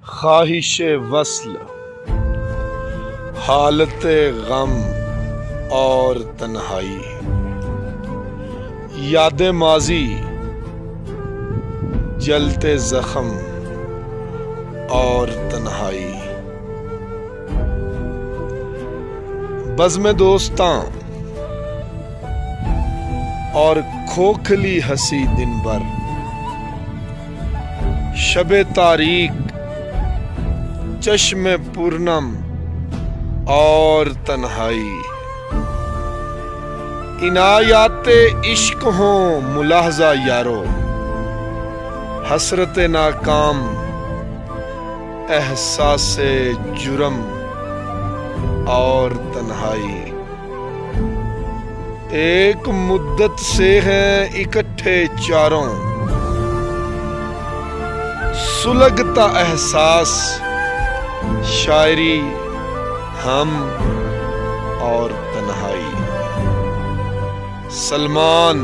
ख्वाहिश वस्ल, हालत गम और तन्हाई, याद माजी, जलते जख्म और तन्हाई। बज़्म दोस्तां और खोखली हंसी दिन भर, शबे तारीक, चश्मे पूर्णम और तन्हाई। इनायाते इश्क हो मुलाहजा यारो, हसरत नाकाम, एहसासे जुर्म और तन्हाई। एक मुद्दत से हैं इकट्ठे चारों, सुलगता एहसास, शायरी, हम और तन्हाई। सलमान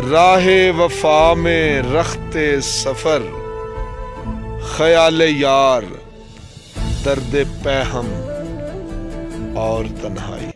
राहे वफा में रखते सफर, ख्याल यार, दर्द पैहम और तन्हाई।